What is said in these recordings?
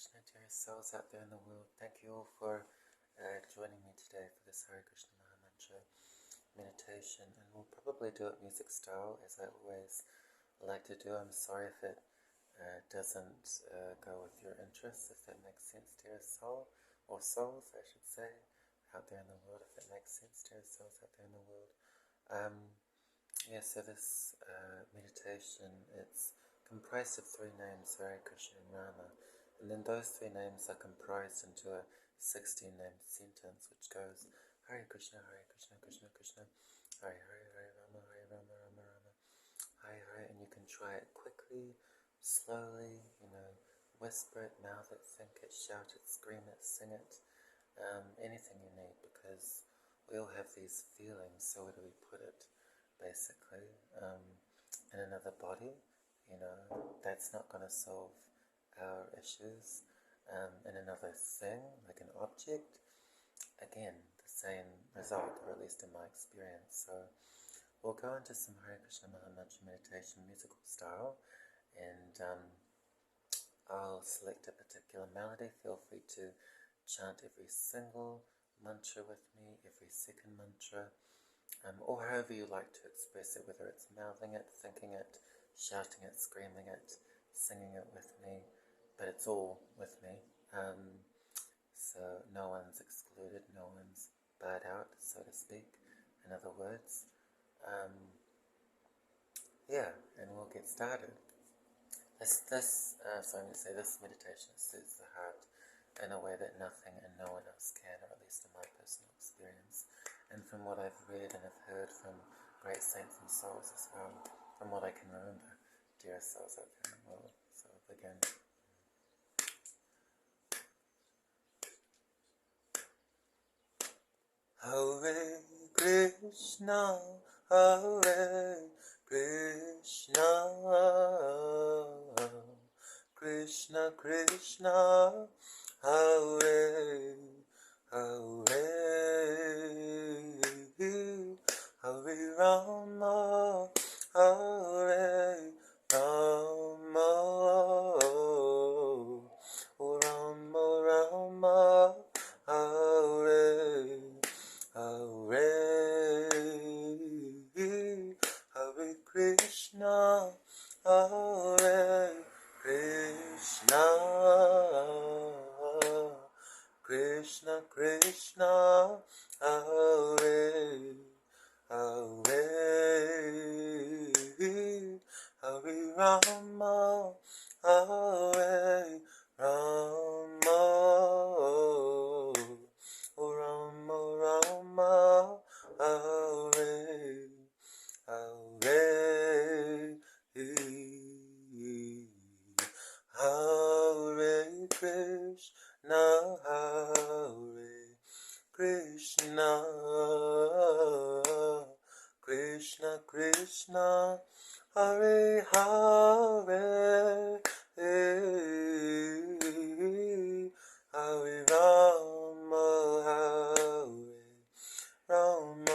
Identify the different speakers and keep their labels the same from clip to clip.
Speaker 1: Krishna, dearest souls out there in the world. Thank you all for joining me today for this Hare Krishna Maha Mantra meditation. And we'll probably do it music style, as I always like to do. I'm sorry if it doesn't go with your interests, if that makes sense, dearest soul, or souls, I should say, out there in the world, if that makes sense, dearest souls out there in the world. So this meditation, it's comprised of three names, Hare, Krishna, and Rama. And then those three names are comprised into a 16-name sentence, which goes Hare Krishna, Krishna Krishna, Hare Hare, Hare Rama, Hare Rama, Rama Rama, Hare Hare. And you can try it quickly, slowly, whisper it, mouth it, think it, shout it, scream it, sing it, anything you need, because we all have these feelings, so where do we put it, basically, in another body? That's not going to solve our issues. In another thing, like an object, again, the same result, or at least in my experience. So we'll go into some Hare Krishna Maha Mantra meditation musical style, and I'll select a particular melody. Feel free to chant every single mantra with me, every second mantra, or however you like to express it, whether it's mouthing it, thinking it, shouting it, screaming it, singing it with me, but it's all with me. So no one's excluded, no one's barred out, so to speak, in other words. And we'll get started. This meditation soothes the heart in a way that nothing and no one else can, or at least in my personal experience, and from what I've read and have heard from great saints and souls as well, from what I can remember, dearest souls out there in the world. So I'll begin. Hare Krishna, Hare Krishna, Krishna Krishna, Hare Hare, Hare Rama, Hare Rama, Rama Rama, Hare Hare, Hare Krishna, Hare Krishna, Krishna Krishna, Hare Hare, Hare Rama, Hare Rama, Rama Rama, Hare Hare, Hare Krishna, Hare Krishna, Krishna Krishna, Hare Hare, Hare Rama, Hare Rama,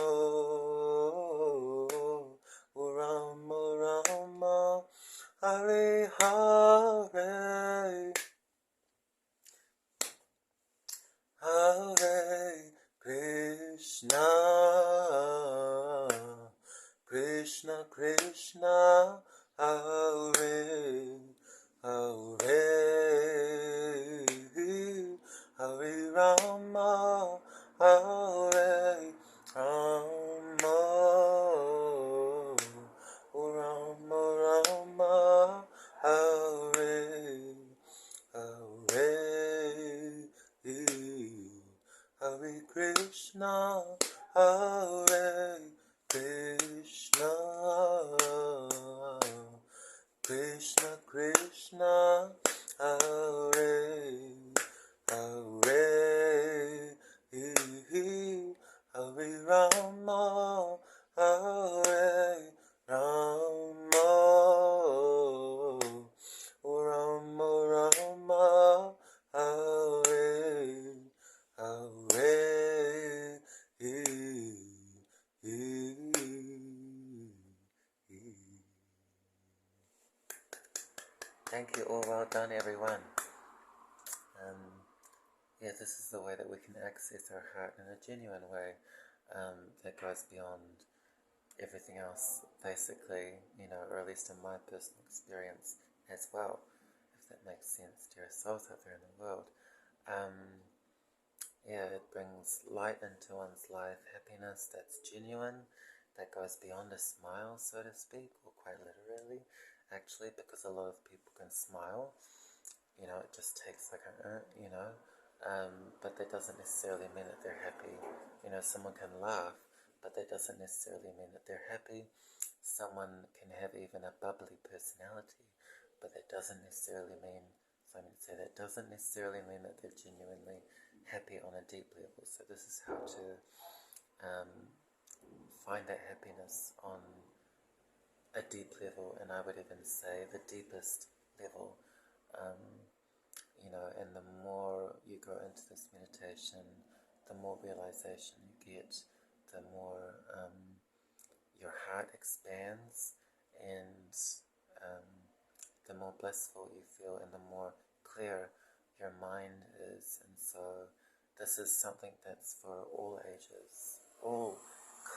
Speaker 1: Rama Rama, Hare Hare, Hare Krishna, Krishna Krishna, Hare Hare, Hare Rama, Hare Rama, Rama Rama, Hare Hare, Hare Krishna, Hare Krishna, Krishna Krishna, Hare Hare, Hare Rama, Hare Rama, Rama Rama, Hare Hare, yeah, this is the way that we can access our heart in a genuine way, that goes beyond everything else, basically, or at least in my personal experience as well, if that makes sense, dear souls out there in the world. Um, yeah, it brings light into one's life, happiness that's genuine, that goes beyond a smile, so to speak, or quite literally, actually, because a lot of people can smile. It just takes like but that doesn't necessarily mean that they're happy. Someone can laugh, but that doesn't necessarily mean that they're happy. Someone can have even a bubbly personality, but that doesn't necessarily mean, so I'm going to say that doesn't necessarily mean that they're genuinely happy on a deep level. So this is how to um, find that happiness on a deep level, and I would even say the deepest level. Um, and the more you go into this meditation, the more realization you get, the more your heart expands, and um, the more blissful you feel, and the more clear your mind is. And so this is something that's for all ages, all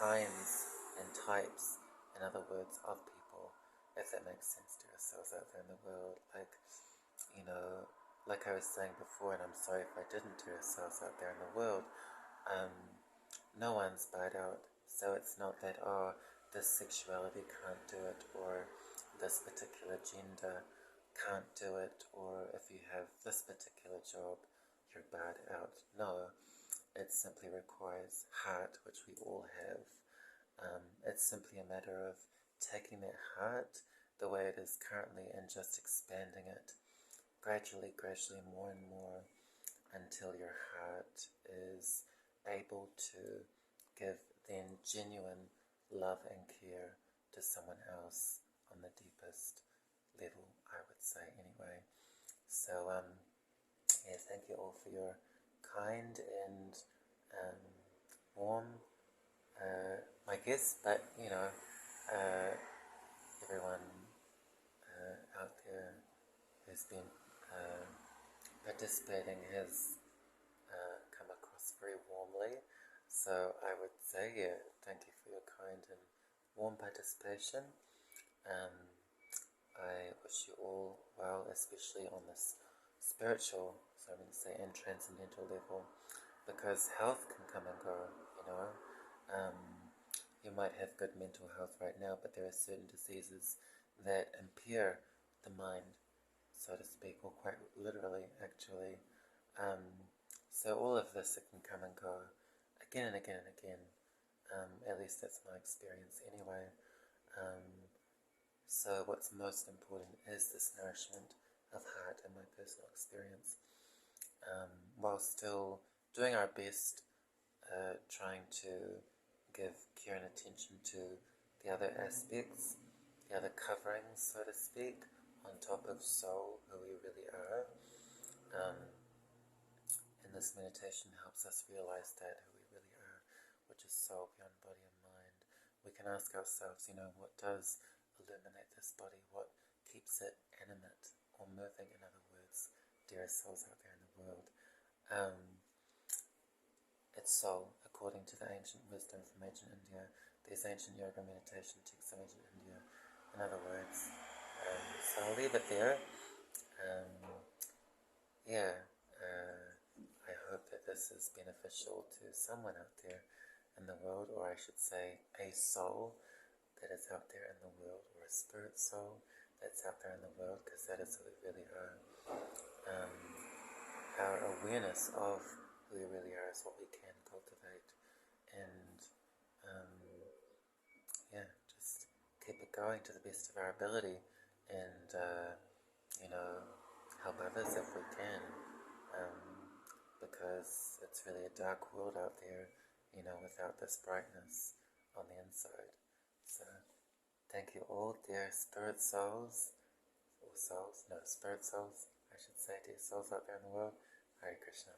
Speaker 1: kinds and types, in other words, of people, if that makes sense to ourselves out there in the world. You know, like I was saying before, and I'm sorry if I didn't, to ourselves out there in the world, um, no one's bad out. So it's not that, oh, this sexuality can't do it, or this particular gender can't do it, or if you have this particular job, you're bad out. No, it simply requires heart, which we all have. It's simply a matter of taking that heart the way it is currently and just expanding it gradually, more and more, until your heart is able to give then genuine love and care to someone else on the deepest level, I would say, anyway. So, yeah, thank you all for your kind and um, warm, I guess, but uh, everyone out there who's been uh, participating has come across very warmly. So I would say, yeah, thank you for your kind and warm participation. Um, I wish you all well, especially on this spiritual, so I'm going to say, and transcendental level, because health can come and go, you know. Um, you might have good mental health right now, but there are certain diseases that impair the mind, so to speak, or quite literally, actually. So all of this, it can come and go again and again and again. At least that's my experience anyway. So what's most important is this nourishment of heart in my personal experience, while still doing our best, trying to give care and attention to the other aspects, the other coverings, so to speak, on top of soul, who we really are. And this meditation helps us realize that, who we really are, which is soul beyond body and mind. We can ask ourselves, what does illuminate this body? What keeps it animate or moving, in other words, dearest souls out there in the world? It's soul, according to the ancient wisdom from ancient India. There's ancient yoga meditation texts from ancient India, in other words. So I'll leave it there. Yeah, I hope that this is beneficial to someone out there in the world, or I should say a soul that is out there in the world, or a spirit soul that's out there in the world, because that is who we really are. Our awareness of who we really are is what we can cultivate, and yeah, just keep it going to the best of our ability, and help others if we can, because it's really a dark world out there, without this brightness on the inside. So thank you all, dear spirit souls, or souls, no, spirit souls, I should say, dear souls out there in the world. Hare Krishna.